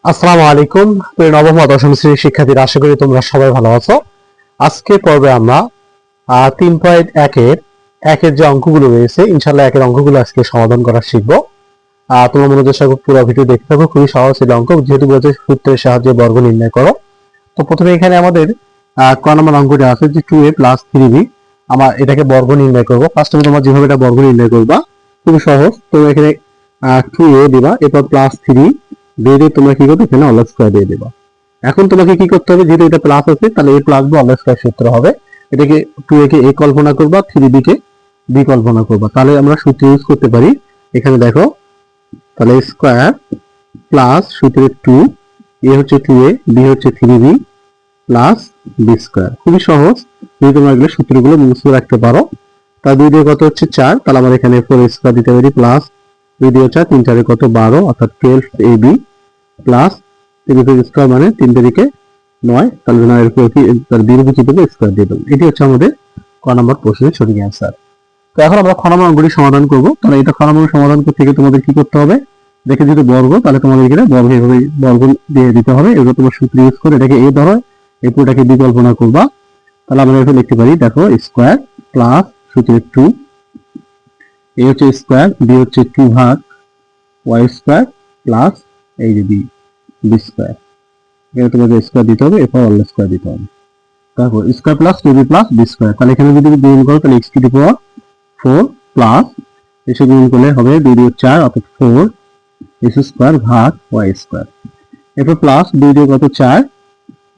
আসসালামু আলাইকুম। প্রিয় নবম ও দশম শ্রেণীর শিক্ষার্থীরা, আশা করি তোমরা সবাই ভালো আছো। আজকে পর্বে আমরা 3.1 এর যে অঙ্কগুলো রয়েছে, ইনশাআল্লাহ একের অঙ্কগুলো আজকে সমাধান করা শিখবো। তোমরা মনোযোগ সহকারে পুরো ভিডিও দেখতে থাকো। খুবই সহজ ছিল অঙ্ক, যেহেতু বলছে সূত্রের সাহায্যে বর্গ নির্ণয় করো। তো প্রথমে এখানে আমাদের ক নম্বর অঙ্কটি আছে যে 2a + 3b। আমরা এটাকে বর্গ নির্ণয় করবো। ফার্স্ট আমি তোমরা যেভাবে এটা বর্গ নির্ণয় করবা খুবই সহজ। তোমরা এখানে 2a দিবা, এরপর +3 দিয়ে তোমরা কি করবে, এখানে হোল স্কয়ার দিয়ে দিবা। এখন তোমাকে কি করতে হবে, যেহেতু এটা প্লাস আছে তাহলে a + b হোল স্কয়ার সূত্র হবে। এটাকে 2a কে a কল্পনা করবা, 3b কে b কল্পনা করবা, তাহলে আমরা সূত্র ইউজ করতে পারি। এখানে দেখো, তাহলে স্কয়ার প্লাস সূত্রে 2, a হচ্ছে 2a, b হচ্ছে 3b প্লাস b স্কয়ার। খুবই সহজ, যদি তোমরা এগুলো সূত্রগুলো মুখস্থ রাখতে পারো। তার 2 দিয়ে কত হচ্ছে 4, তাহলে আমরা এখানে 4 স্কয়ার দিতে পারি, প্লাস 2 দিয়ে 4, 3 4 কত 12, অর্থাৎ 12ab প্লাস 3 স্কয়ার মানে 3 তারিখে 9, তাহলে 9 এর উপর কি তার বিরোধী কি দেবো, স্কয়ার দিয়ে দেবো। এটি হচ্ছে আমাদের ক নম্বর প্রশ্নের সঠিক অ্যান্সার। তো এখন আমরা খ নম্বর অঙ্কটি সমাধান করব। তাহলে এটা খ নম্বর সমাধান করতে গিয়ে তোমাদের কি করতে হবে, দেখে যদি বর্গ, তাহলে তোমাদের এখানে বর্গ এভাবে বর্গ দিয়ে দিতে হবে। এগুলো তোমার সূত্র ইউজ করে এটাকে a ধরো, এই পুরোটাকে b কল্পনা করবা। তাহলে আমরা এখানে লিখতে পারি, দেখো স্কয়ার প্লাস সূত্রে 2, a হচ্ছে স্কয়ার, b হচ্ছে 2 ভাগ y স্কয়ার প্লাস এই যে b স্কয়ার। এখানে তোমাকে স্কয়ার দিতে হবে, এরপর হোল স্কয়ার দিতে হবে। তারপর square plus 2b plus b square. তাহলে এখানে যদি গুণ করো তাহলে x to the power 4 plus এসে গুণ করলে হবে 2 দিয়ে 4, অর্থাৎ 4 x স্কয়ার ভাগ y স্কয়ার। এরপর প্লাস 2 দিয়ে কত 4,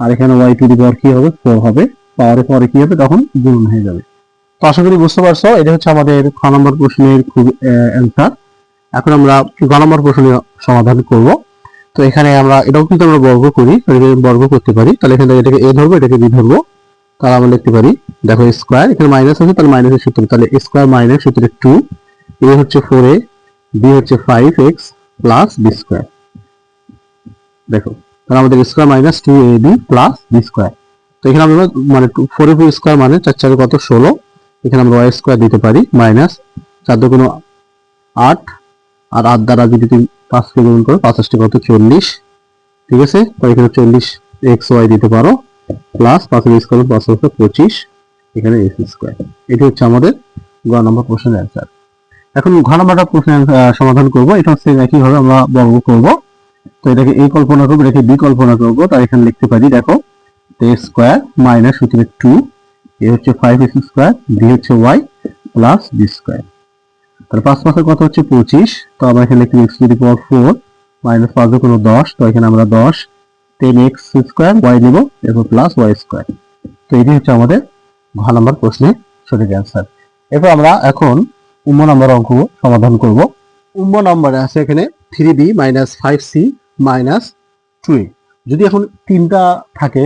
আর এখানে y টু দি পাওয়ার কি হবে 4 হবে। পাওয়ারে পরে কি হবে, তখন গুণ হয়ে যাবে। তো আশা করি বুঝতে পারছো, এটা হচ্ছে আমাদের খ নম্বর প্রশ্নের খুব অ্যান্সার। এখন আমরা গ নম্বর প্রশ্নের সমাধান করব। তো এখানে আমরা এটাও কিন্তু আমরা বর্গ করি, বর্গ করতে পারি। তাহলে এখানে এটাকে a ধরবো, এটাকে b ধরবো। তাহলে আমরা লিখতে পারি, দেখো স্কয়ার, এখানে মাইনাস আছে তাহলে মাইনাসের সূত্র, তাহলে স্কয়ার মাইনাস সূত্রে 2, a হচ্ছে 4a, b হচ্ছে 5x প্লাস b স্কয়ার। দেখো, তাহলে আমাদের square minus 2ab plus b square. তো এখানে আমরা মানে 4 এর স্কয়ার মানে 4 4 কত 16, এখানে আমরা y স্কয়ার দিতে পারি, মাইনাস 4 দুগুণ 8, আর 8 দ্বারা যদি তুমি 5 কে গুণ করো 5 * কত 40, ঠিক আছে। তো এখানে 40 xy দিতে পারো, প্লাস 5 এর স্কয়ার 5 × 25, এখানে x স্কয়ার। এটি হচ্ছে আমাদের গ নম্বর প্রশ্নের অ্যান্সার। এখন ঘ নম্বরটা প্রশ্নের সমাধান করব। এটা হচ্ছে একই ভাবে আমরা বর্গ করব। তো এটাকে a কল্পনা করব, এটাকে b কল্পনা করব। তাই এখানে লিখতে পারি, দেখো a স্কয়ার মাইনাস সূত্রে 2, a হচ্ছে 5x স্কয়ার, b হচ্ছে y প্লাস b স্কয়ার। তাহলে 5 5 কত হচ্ছে 25, তো আমরা এখানে লিখব x to the power 4 minus 5 কোনো 10, তো এখানে আমরা 10 10x স্কয়ার y নেব, এরপর প্লাস y স্কয়ার। তো এটি হচ্ছে আমাদের ঘ নম্বর প্রশ্নের সঠিক অ্যান্সার। এরপর আমরা এখন উম্ম নম্বর অঙ্ক সমাধান করব। উম্ম নম্বরে আছে এখানে 3b - 5c - 2a। যদি এখন তিনটা থাকে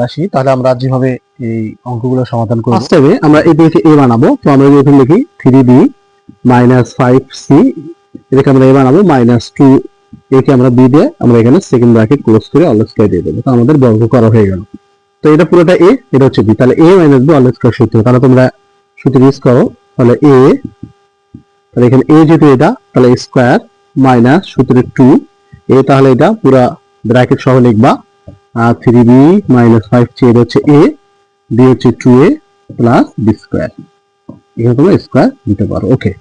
রাশি, তাহলে আমরা যেভাবে এই অঙ্কগুলো সমাধান করব, ফার্স্টে আমরা এই দিকে a বানাবো। তো আমরা এখানে লিখি 3b - 5c, এটাকে আমরা a বানাবো, -2 একে আমরা b দিয়ে আমরা এখানে সেকেন্ড ব্র্যাকেট ক্লোজ করে হোল স্কয়ার দিয়ে দেবো। তো আমাদের বর্গ করা হয়ে গেল। তো এটা পুরোটা a, এটা হচ্ছে b, তাহলে a - b হোল স্কয়ার সূত্র। তাহলে তোমরা সূত্র ইউজ করো, তাহলে a, তাহলে এখানে a যেহেতু এটা, তাহলে স্কয়ার মাইনাস সূত্রে 2, a তাহলে এটা পুরো ব্র্যাকেট সহ লিখবা, আর 3b - 5c, এটা হচ্ছে a, b হচ্ছে 2a প্লাস b স্কয়ার। এখানে তোমরা স্কয়ার দিতে পারো। ওকে,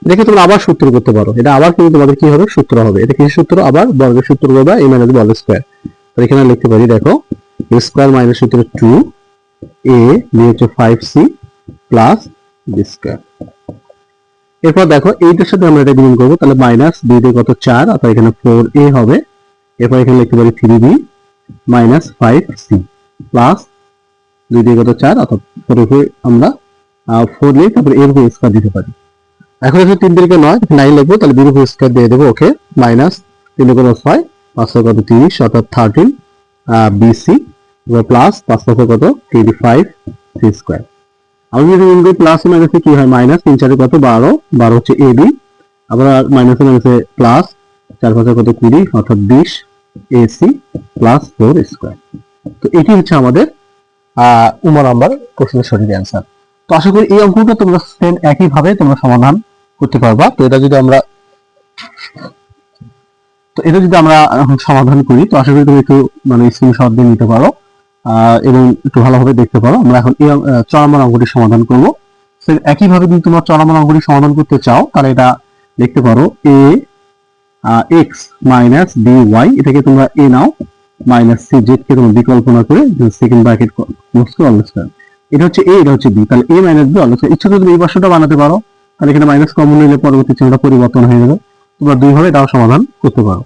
এটাকে তোমরা আবার সূত্র করতে পারো। এটা আবার কিন্তু তোমাদের কি হবে, সূত্র হবে। এটা কি সূত্র, আবার বর্গের সূত্র করবা, a - b হোল স্কয়ার। তো এখানে লিখতে পারি, দেখো a স্কয়ার মাইনাস সূত্রে 2a, b হচ্ছে 5c প্লাস b স্কয়ার। এরপর দেখো এইটার সাথে আমরা এটা গুণ করবো, তাহলে মাইনাস 2 দিয়ে কত 4, অর্থাৎ এখানে 4a হবে। এরপর এখানে লিখতে পারি 3b - 5c প্লাস 2 দিয়ে কত 4, অর্থাৎ 4 এর আমরা 4 নিয়ে তারপর এর উপর স্কয়ার দিতে পারি। এখন এসে 3 তারিখে 9, 9 লিখবো, তাহলে বির উপর স্কয়ার দিয়ে দেবো। ওকে, মাইনাস 3 × 6, 5 কত 30, অর্থাৎ 13 bc, প্লাস 5 কত 25 c স্কয়ার। আমি যদি ইনগুলো প্লাস মাইনাসে কি হয়, মাইনাস 3 4 কত 12, 12 হচ্ছে ab, আবার মাইনাসে মাইনাসে প্লাস 4 5 কত 20, অর্থাৎ 20 ac প্লাস 4 স্কয়ার। তো এটি হচ্ছে আমাদের উম নাম্বার প্রশ্নের সঠিক অ্যান্সার। তো আশা করি এই অঙ্কটা তোমরা সেম একই ভাবে তোমরা সমাধান করতে পারবা। তো এটা যদি আমরা তো এটা যদি আমরা এখন সমাধান করি, তো আশা করি তুমি একটু মানে স্ক্রিনশট দিয়ে নিতে পারো এবং একটু ভালোভাবে দেখতে পারো। আমরা এখন এই চলমান অঙ্কটি সমাধান করব। একইভাবে যদি তোমরা চলমান অঙ্কটি সমাধান করতে চাও তাহলে এটা লিখতে পারো A x minus B Y, এটাকে তোমরা এ নাও, মাইনাস সি জেড কে তোমরা বিকল্পনা করে সেকেন্ড ব্র্যাকেট ক্লোজ করে অল স্কয়ার। এটা হচ্ছে এ, এটা হচ্ছে বি, তাহলে এ মাইনাস বি অল স্কয়ার। ইচ্ছা করে তুমি এই পাশটা বানাতে পারো, তাহলে এখানে মাইনাস কমন নিলে পরবর্তী চিহ্নটা পরিবর্তন হয়ে যাবে। তোমরা দুইভাবে এটাও সমাধান করতে পারো।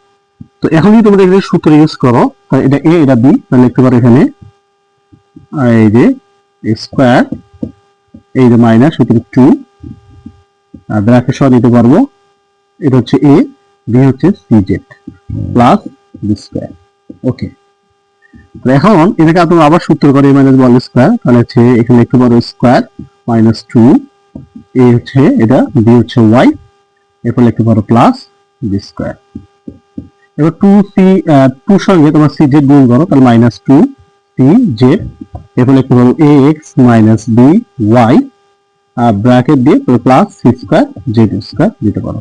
তো এখন যদি তোমরা এখানে সূত্র ইউজ করো, তাহলে এটা এ, এটা বি, তাহলে লিখতে পারো এখানে এই যে স্কয়ার, এই যে মাইনাস সূত্র 2 আর ব্র্যাকেট সহ নিতে পারবো। এটা হচ্ছে এ, বি হচ্ছে C Z plus B square. Okay, তো এখন এটাকে তোমরা আবার সূত্র করে A minus B whole square, তাহলে হচ্ছে এখানে লিখতে পারো স্কয়ার মাইনাস 2, এ হচ্ছে এটা, বি হচ্ছে ওয়াই, এরপর লিখতে পারো প্লাস বি স্কয়ার। এবার 2 সঙ্গে তোমার সি জেড গুণ করো, তাহলে মাইনাস 2 সি জেড, এরপর লিখতে পারো A x minus B Y bracket দিয়ে plus C square Z square দিতে পারো।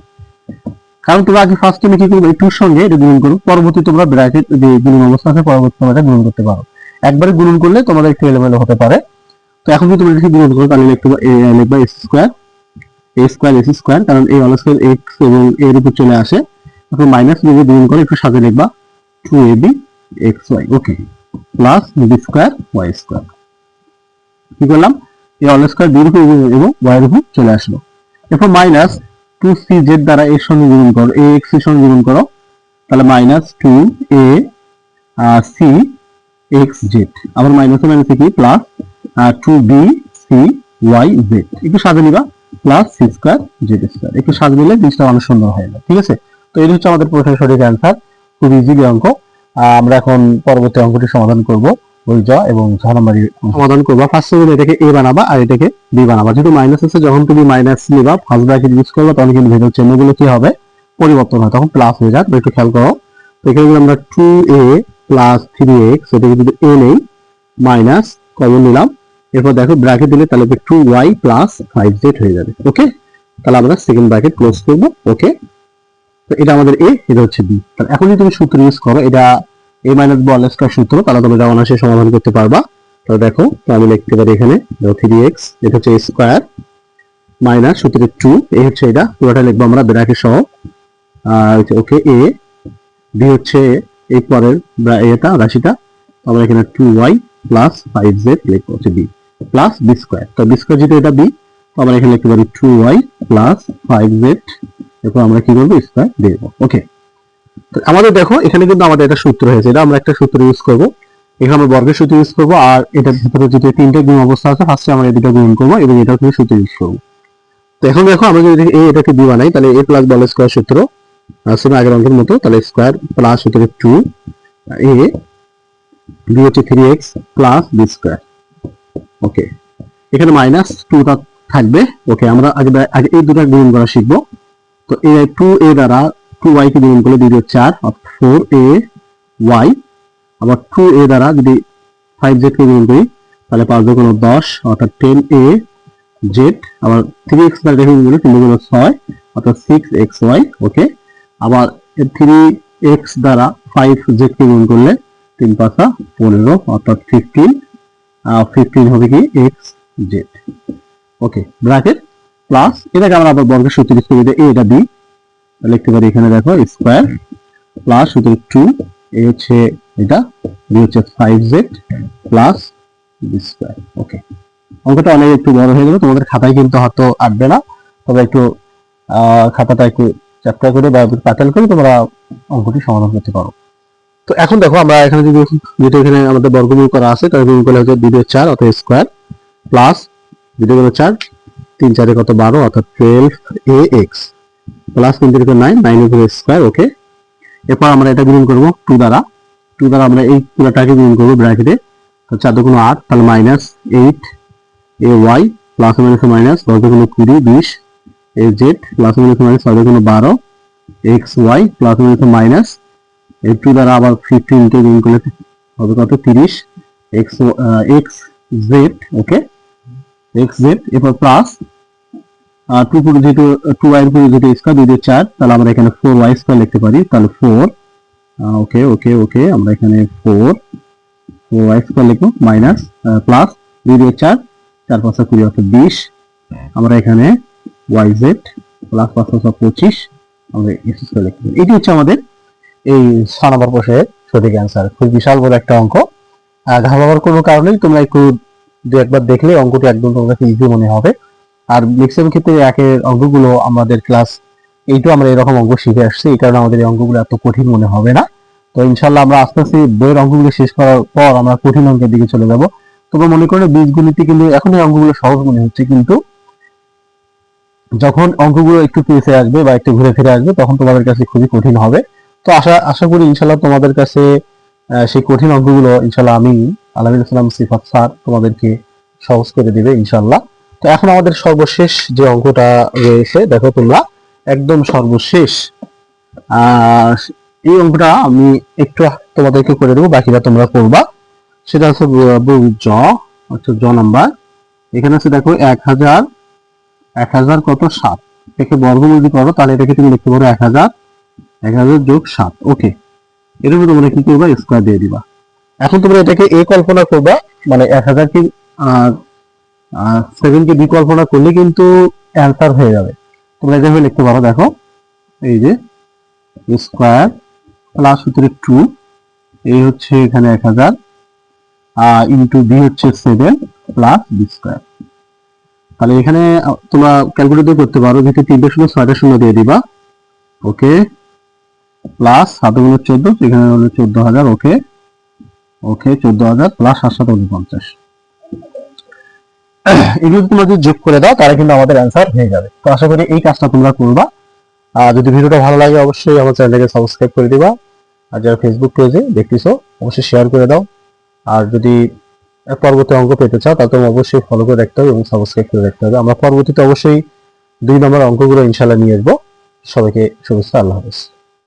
কারণ তোমরা আগে ফার্স্ট টাইমে কি করবে, এই 2 সঙ্গে এটা গুণ করো, পরবর্তী তোমরা ব্র্যাকেট যে গুণন অবস্থা আছে পরবর্তী তোমরা এটা গুণন করতে পারো। একবারে গুণন করলে তোমাদের একটু এলোমেলো হতে পারে। তো এখন যদি তোমরা এটাকে গুণন করো তাহলে লিখবা এস স্কয়ার, এ স্কয়ার এস স্কয়ার, কারণ এই হোল স্কয়ার এক্স এবং এর উপর চলে আসে, এখন মাইনাস দিয়ে গুণ করে একটু সাথে লিখবা 2ab xy। Okay, plus B square Y square. কি করলাম, এই হোল স্কয়ার বি এর উপর এবং ওয়াই এর উপর চলে আসলো। এরপর মাইনাস 2cz দ্বারা এর সঙ্গে গুণ করো, a x এর সঙ্গে গুণ করো, তাহলে minus 2a c x z, আবার মাইনাস মাইনাসে কি plus 2b c y z, একটু সাজিয়ে নিবা, plus c square z square. একটু সাজিয়ে নিলে জিনিসটা অনেক সুন্দর হয়ে যায়। ঠিক আছে, তো এই হচ্ছে আমাদের প্রশ্নের সঠিক অ্যান্সার। খুব ইজিলি অঙ্ক। আমরা এখন পরবর্তী অঙ্কটি সমাধান করব। ওই জ এবং 6 নম্বরের সমাধান করবা। ফার্স্ট তুমি এটাকে এ বানাবা আর এটাকে বি বানাবা। যেহেতু মাইনাস আছে, যখন তুমি মাইনাস নিবা ফার্স্ট ব্র্যাকেট ইউজ করবা, তখন কিন্তু ভেতর চিহ্নগুলো কি হবে, পরিবর্তন হয়, তখন প্লাস হয়ে যাবে। একটু খেয়াল করো। তো এখানে যদি আমরা 2a প্লাস 3x, এটাকে যদি a নেই, মাইনাস কমন নিলাম, এরপর দেখো ব্র্যাকেট দিলে তাহলে 2y প্লাস 5z হয়ে যাবে। ওকে, তাহলে আমরা সেকেন্ড ব্র্যাকেট ক্লোজ করব। ওকে, তো এটা আমাদের এ, এটা হচ্ছে বি। তাহলে এখন যদি তুমি সূত্র ইউজ করো, এটা a minus B whole square সূত্র, তাহলে তুমি এটা অনায়াসে সমাধান করতে পারবা। তো দেখো, তো আমি লিখতে পারি এখানে 3x, এটা হচ্ছে স্কয়ার মাইনাস সূত্রে 2, এ হচ্ছে এটা পুরোটা লিখবো আমরা ব্র্যাকেট সহ। আর ওকে, এ বি হচ্ছে এই পরের এটা রাশিটা, আমরা এখানে 2y প্লাস 5z লিখবো, হচ্ছে বি প্লাস বি স্কয়ার। তো বি স্কয়ার যেটা এটা বি, তো আমরা এখানে লিখতে পারি 2y প্লাস 5z, এরপর আমরা কি করবো, স্কয়ার দেবো। ওকে, তো আমাদের দেখো এখানে কিন্তু আমাদের একটা সূত্র হয়েছে, এটা আমরা একটা সূত্র ইউজ করব। এখানে আমরা বর্গের সূত্র ইউজ করব, আর এটার ভিতরে যদি তিনটে গুণ অবস্থা আছে, ফার্স্টে আমরা এই দুটো গুণ করব এবং এটাও কিন্তু সূত্র ইউজ করব। তো এখন দেখো আমরা যদি এটাকে বি বানাই, তাহলে a plus B whole square সূত্র সেম আগের অঙ্কের মতো, তাহলে স্কয়ার প্লাস সূত্রে 2 a, বি হচ্ছে 3x প্লাস বি স্কয়ার। ওকে, এখানে মাইনাস 2টা থাকবে। ওকে, আমরা আগে এই দুটো গুণ করা শিখবো। তো এই 2a দ্বারা 2y কে গুণ করলে 2 4, অর্থাৎ 4ay, আবার 2a দ্বারা যদি 5z কে গুণ করি তাহলে 5 গুণ 10, অর্থাৎ 10az, আবার 3x দ্বারা গুণ করলে 3 গুণ 6, অর্থাৎ 6xy। ওকে, আবার 3x দ্বারা 5z কে গুণ করলে 3 5 15, অর্থাৎ 15 হবে কি xz। ওকে, ব্র্যাকেট প্লাস এটাকে আমরা আবার বর্গের সূত্র ইউজ করে দিই, এটা বি লিখতে পারি এখানে দেখো স্কয়ার প্লাস সূত্র 2, এ হচ্ছে এটা, বি হচ্ছে 5z প্লাস বি স্কয়ার। ওকে, অঙ্কটা অনেক একটু বড় হয়ে যাবে, তোমাদের খাতায় কিন্তু হয়তো আটবে না, তবে একটু খাতাটা একটু চ্যাপ্টার করে বা প্যাটার্ন করে তোমরা অঙ্কটি সমাধান করতে পারো। তো এখন দেখো আমরা এখানে যদি যেটা এখানে আমাদের বর্গমূল করা আছে, তাহলে গুণ করলে হচ্ছে 2 4, অর্থাৎ স্কয়ার প্লাস 2 4, 3 4 কত 12, অর্থাৎ 12ax প্লাস 3 3 9, 9 স্কয়ার। ওকে, এরপর আমরা এটা গুণ করব 2 দ্বারা আমরা এই পুরোটাকে গুণ করব ব্র্যাকেটে, 4 2 8, তাহলে minus 8ay plus minus minus 10 2 20 20 az plus minus minus 6 2 12 xy plus minus minus এই 2 দ্বারা আবার 15 কে গুণ করলে হবে কত 30 xz। ওকে, xz, এরপর প্লাস 2 পুরো যেহেতু 2y পুরো যেহেতু স্কয়ার 2 4, তাহলে আমরা এখানে 4y স্কয়ার লিখতে পারি, তাহলে 4 ওকে ওকে ওকে, আমরা এখানে 4 লিখবো, মাইনাস প্লাস 2 দিয়ে 4, 4 5 20 অর্থাৎ 20। আমরা এখানে yz প্লাস 5 5 25, আমরা x স্কয়ার লিখবো। এটি হচ্ছে আমাদের এই 6 নম্বর প্রশ্নের সঠিক অ্যান্সার। খুব বিশাল বড় একটা অঙ্ক, ঘাবড়াবার কোনো কারণেই তোমরা একটু দু একবার দেখলে অঙ্কটি একদম তোমার কাছে ইজি মনে হবে। আর ম্যাক্সিমাম ক্ষেত্রে একের অঙ্কগুলো আমাদের ক্লাস 8 আমরা এরকম অঙ্ক শিখে আসছি, এই কারণে আমাদের এই অঙ্কগুলো এত কঠিন মনে হবে না। তো ইনশাল্লাহ আমরা আস্তে আস্তে বইয়ের অঙ্কগুলো শেষ করার পর আমরা কঠিন অঙ্কের দিকে চলে যাব। তোমরা মনে করো বীজগণিতে কিন্তু এখন এই অঙ্কগুলো সহজ মনে হচ্ছে, কিন্তু যখন অঙ্কগুলো একটু পেছে আসবে বা একটু ঘুরে ফিরে আসবে তখন তোমাদের কাছে খুবই কঠিন হবে। তো আশা করি ইনশাল্লাহ তোমাদের কাছে সেই কঠিন অঙ্কগুলো ইনশাল্লাহ আমি আলামিন ইসলাম সিফাত স্যার তোমাদেরকে সহজ করে দিবে ইনশাল্লাহ। তো এখন আমাদের সর্বশেষ যে অঙ্কটা রয়েছে, দেখো তোমরা একদম সর্বশেষ এই অঙ্কটা আমি একটু তোমাদেরকে করে দেবো, বাকিটা তোমরা করবা। সেটা হচ্ছে জ নাম্বার। এখানে আছে দেখো 1000 কত 7, এটাকে বর্গমূল যদি করো তাহলে এটাকে তুমি লিখতে পারো 1000 যোগ 7। ওকে, এর উপর তোমরা কি করবা, স্কয়ার দিয়ে দিবা। এখন তোমরা এটাকে এ কল্পনা করবা, মানে 1000 কে 7 কে বি কল্পনা করলে কিন্তু অ্যান্সার হয়ে যাবে। তোমরা এভাবে লিখতে পারো, দেখো এই যে স্কয়ার প্লাস ভিতরে 2, এই হচ্ছে এখানে 1000 ইনটু বি হচ্ছে 7 প্লাস বি স্কয়ার। তাহলে এখানে তোমরা ক্যালকুলেটর করতে পারো, ভিতরে 3 দশমিক 6টা শূন্য দিয়ে দিবা। ওকে, প্লাস 7 গুণ 14, এখানে হলো 14000। ওকে ওকে, 14000 প্লাস 749। এগুলো তোমরা যদি যোগ করে দাও তাহলে কিন্তু আমাদের অ্যান্সার হয়ে যাবে। তো আশা করি এই কাজটা তোমরা করবা। যদি ভিডিওটা ভালো লাগে অবশ্যই আমার চ্যানেলটাকে সাবস্ক্রাইব করে দিবা, আর যারা ফেসবুক পেজে দেখতেছো অবশ্যই শেয়ার করে দাও। আর যদি পরবর্তী অঙ্ক পেতে চাও তাহলে তোমরা অবশ্যই ফলো করে রাখতে হবে এবং সাবস্ক্রাইব করে রাখতে হবে। আমরা পরবর্তীতে অবশ্যই 2 নম্বর অঙ্কগুলো ইনশাআল্লাহ নিয়ে আসবো। সবাইকে শুভেচ্ছা, আল্লাহ হাফেজ।